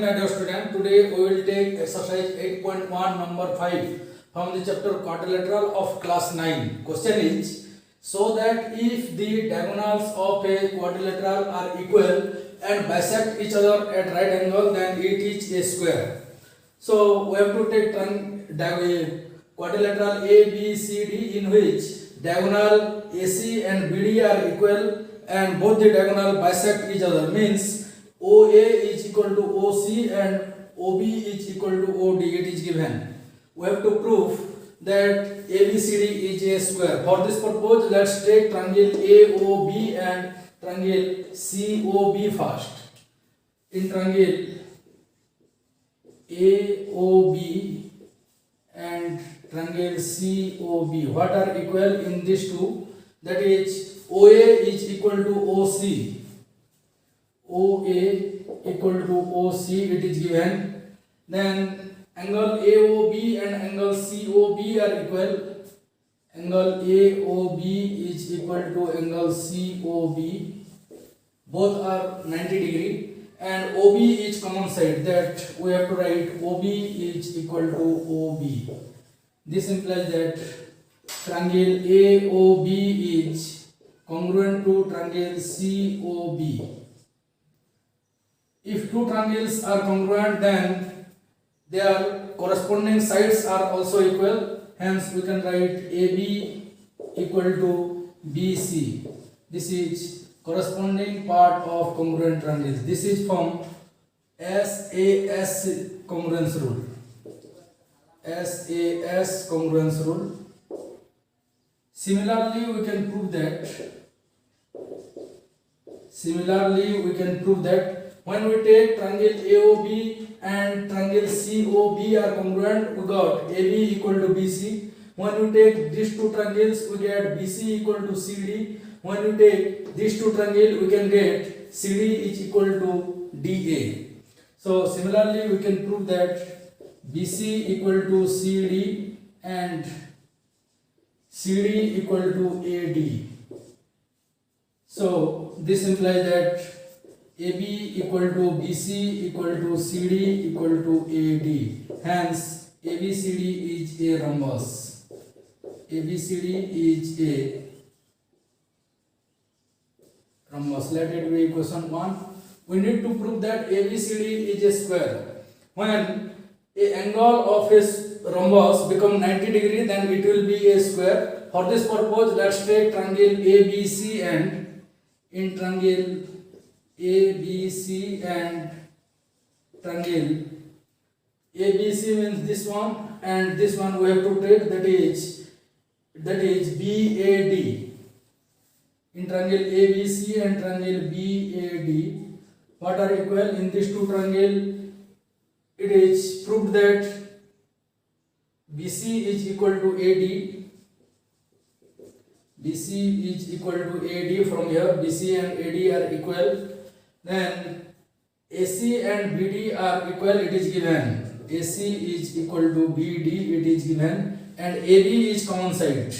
my dear student. Today we will take exercise 8.1 number 5 from the chapter quadrilateral of class 9. Question is, so that if the diagonals of a quadrilateral are equal and bisect each other at right angle, then it is a square. So we have to take quadrilateral ABCD in which diagonal AC and BD are equal and both the diagonal bisect each other, means OA is equal to OC and OB is equal to OD. It is given. We have to prove that ABCD is a square. For this purpose, let's take triangle AOB and triangle COB first. In triangle AOB and triangle COB, what are equal in these two? That is, OA is equal to OC. OA equal to OC, it is given. Then angle AOB and angle COB are equal. Angle AOB is equal to angle COB. Both are 90 degree. And OB is common side, that we have to write OB is equal to OB. This implies that triangle AOB is congruent to triangle COB. If two triangles are congruent, then their corresponding sides are also equal. Hence, we can write AB equal to BC. This is corresponding part of congruent triangles. This is from SAS congruence rule. SAS congruence rule. Similarly, we can prove that when we take triangle AOB and triangle COB are congruent, we got AB equal to BC. When we take these two triangles, we get BC equal to CD. When we take these two triangles, we can get CD is equal to DA. So similarly, we can prove that BC equal to CD and CD equal to AD. So this implies that AB equal to BC equal to CD equal to AD. Hence, ABCD is a rhombus. ABCD is a rhombus. Let it be equation 1. We need to prove that ABCD is a square. When an angle of a rhombus become 90 degree, then it will be a square. For this purpose, let's take triangle ABC, and in triangle ABC and triangle ABC means this one, and this one we have to take, that is BAD. In triangle ABC and triangle BAD, what are equal in these two triangles? It is proved that BC is equal to AD. BC is equal to AD. From here, BC and AD are equal. Then AC and BD are equal, it is given. AC is equal to BD, it is given. And AB is common side.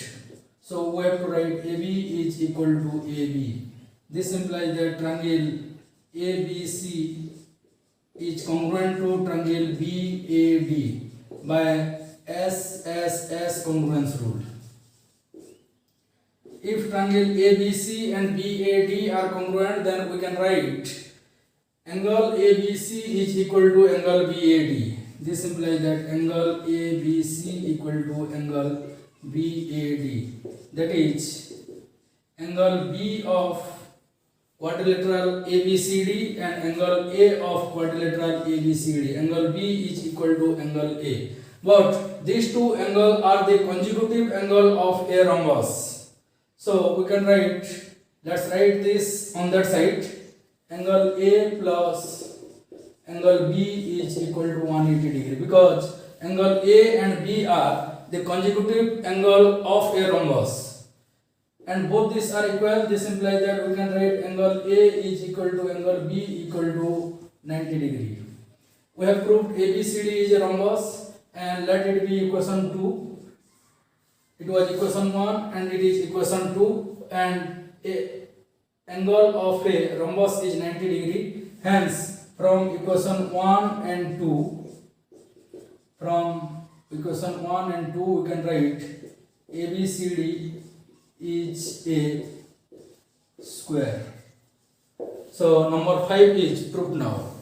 So we have to write AB is equal to AB. This implies that triangle ABC is congruent to triangle BAD by SSS congruence rule. If triangle ABC and BAD are congruent, then we can write angle ABC is equal to angle BAD. This implies that angle ABC equal to angle BAD. That is, angle B of quadrilateral ABCD and angle A of quadrilateral ABCD. Angle B is equal to angle A. But these two angles are the consecutive angle of a rhombus. So we can write, let's write this on that side. Angle A plus angle B is equal to 180 degree, because angle A and B are the consecutive angle of a rhombus. And both these are equal. This implies that we can write angle A is equal to angle B equal to 90 degree. We have proved ABCD is a rhombus, and let it be equation 2. It was equation 1 and it is equation 2, and a angle of a rhombus is 90 degree. Hence, from equation 1 and 2, from equation 1 and 2 we can write ABCD is a square. So number 5 is proved now.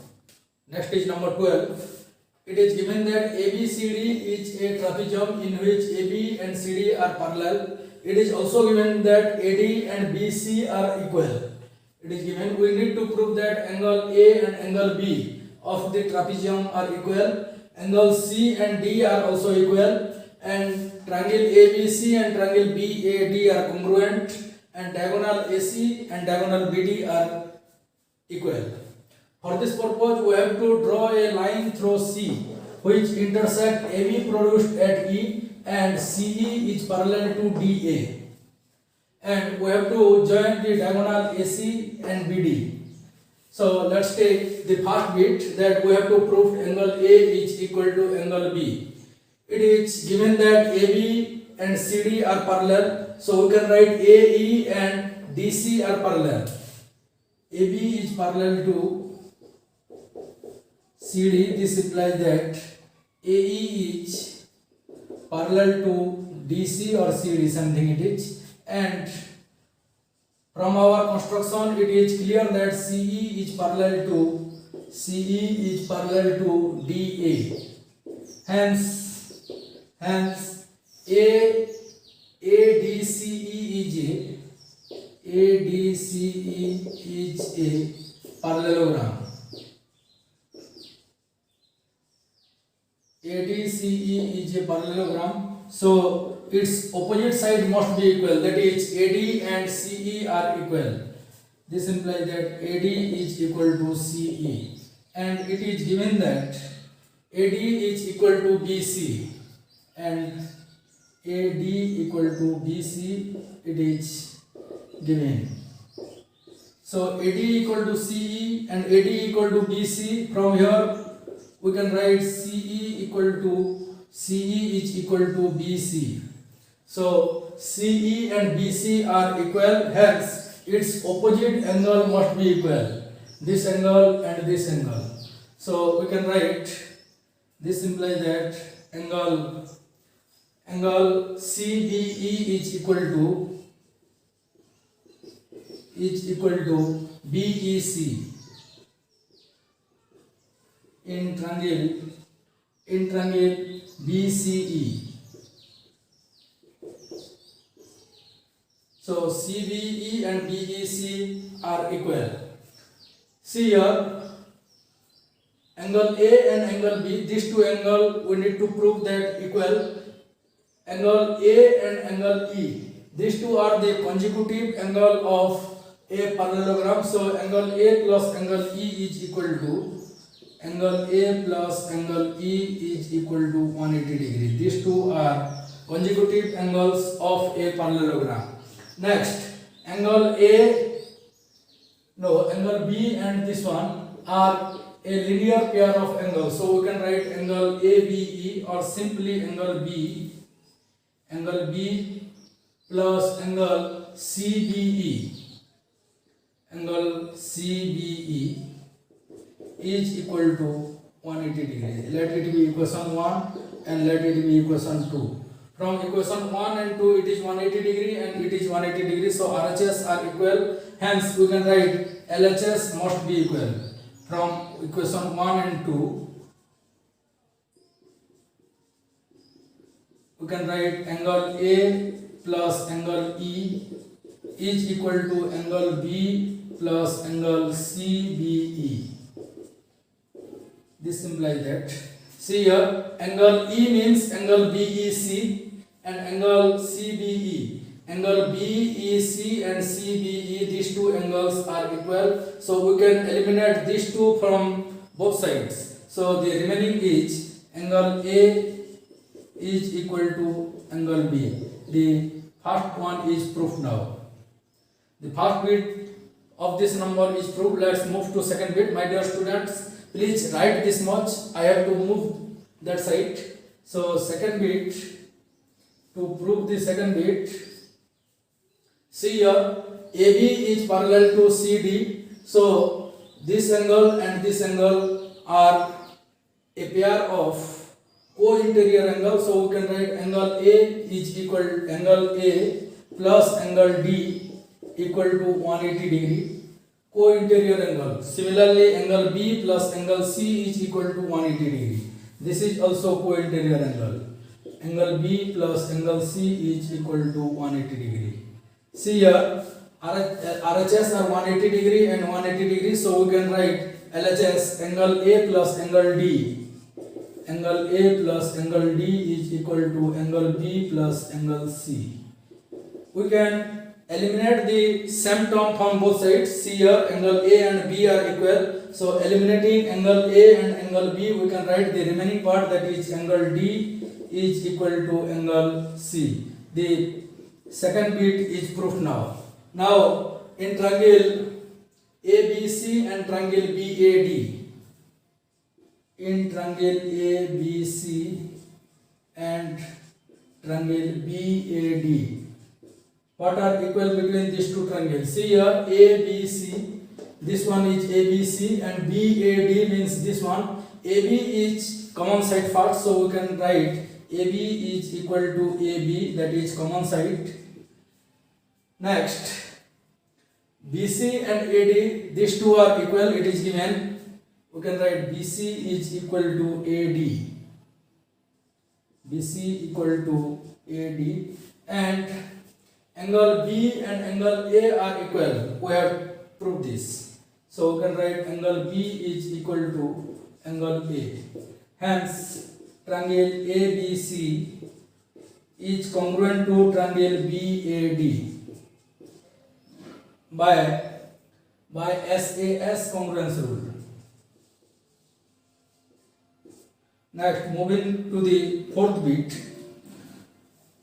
Next is number 12. It is given that ABCD is a trapezium in which AB and CD are parallel. It is also given that AD and BC are equal. It is given, we need to prove that angle A and angle B of the trapezium are equal. Angle C and D are also equal. And triangle ABC and triangle BAD are congruent. And diagonal AC and diagonal BD are equal. For this purpose, we have to draw a line through C, which intersect AB produced at E, and CE is parallel to DA. And we have to join the diagonal AC and BD. So let's take the first bit, that we have to prove angle A is equal to angle B. It is given that AB and CD are parallel, so we can write AE and DC are parallel. AB is parallel to CD. This implies that AE is parallel to DC or CD, something it is. And from our construction, it is clear that CE is parallel to DA. Hence ADCE is a parallelogram. ADCE is a parallelogram, so its opposite side must be equal, that is AD and CE are equal. This implies that AD is equal to CE, and it is given that AD is equal to BC and AD equal to BC, it is given. So AD equal to CE and AD equal to BC. From here we can write CE is equal to BC. So CE and BC are equal, hence its opposite angle must be equal, this angle and this angle. So we can write, this implies that angle CBE is equal to BEC in triangle BCE. So CBE and BEC are equal. See here, angle A and angle B, these two angles we need to prove that equal. Angle A and angle E, these two are the consecutive angle of a parallelogram. So angle A plus angle E is equal to, angle A plus angle E is equal to 180 degree. These two are consecutive angles of a parallelogram. Next, angle B and this one are a linear pair of angles. So we can write angle ABE, or simply angle B plus angle CBE. Angle CBE is equal to 180 degree. Let it be equation 1 and let it be equation 2. From equation 1 and 2 it is 180 degree and it is 180 degree, so RHS are equal, hence we can write LHS must be equal. From equation 1 and 2 we can write angle A plus angle E is equal to angle B plus angle CBE. This implies that, see here, angle E means angle BEC and angle CBE. Angle BEC and CBE, these two angles are equal, so we can eliminate these two from both sides. So the remaining is angle A is equal to angle B. The first one is proved now. The first bit of this number is proved. Let's move to second bit. My dear students, please write this much. I have to move that side. So second bit, to prove the second bit, see here, AB is parallel to CD. So this angle and this angle are a pair of co-interior angle, so we can write angle A is equal angle A plus angle D equal to 180 degree, co-interior angle. Similarly, angle B plus angle C is equal to 180 degree. This is also co-interior angle. Angle B plus angle C is equal to 180 degree. See here, RHS are 180 degree and 180 degree, so we can write LHS angle A plus angle D. Angle A plus angle D is equal to angle B plus angle C. We can eliminate the same term from both sides. See here, angle A and B are equal, so eliminating angle A and angle B, we can write the remaining part, that is angle D is equal to angle C. The second bit is proof now. Now in triangle ABC and triangle BAD, in triangle ABC and triangle BAD, what are equal between these two triangles? See here, ABC, this one is ABC, and BAD means this one. AB is common side first, so we can write AB is equal to AB, that is common side. Next, BC and AD, these two are equal, it is given. We can write BC is equal to AD. BC equal to AD, and angle B and angle A are equal. We have proved this. So we can write angle B is equal to angle A. Hence, triangle ABC is congruent to triangle BAD by SAS congruence rule. Next, moving to the fourth bit.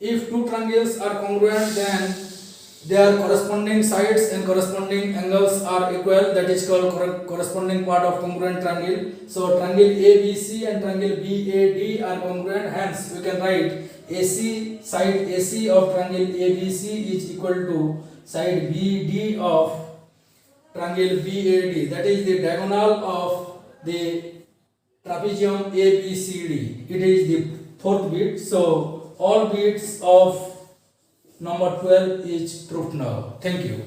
If two triangles are congruent, then their corresponding sides and corresponding angles are equal, that is called corresponding part of congruent triangle. So triangle ABC and triangle BAD are congruent, hence we can write AC, side AC of triangle ABC is equal to side BD of triangle BAD, that is the diagonal of the trapezium ABCD. It is the fourth bit, so all bits of number 12 is proved now. Thank you.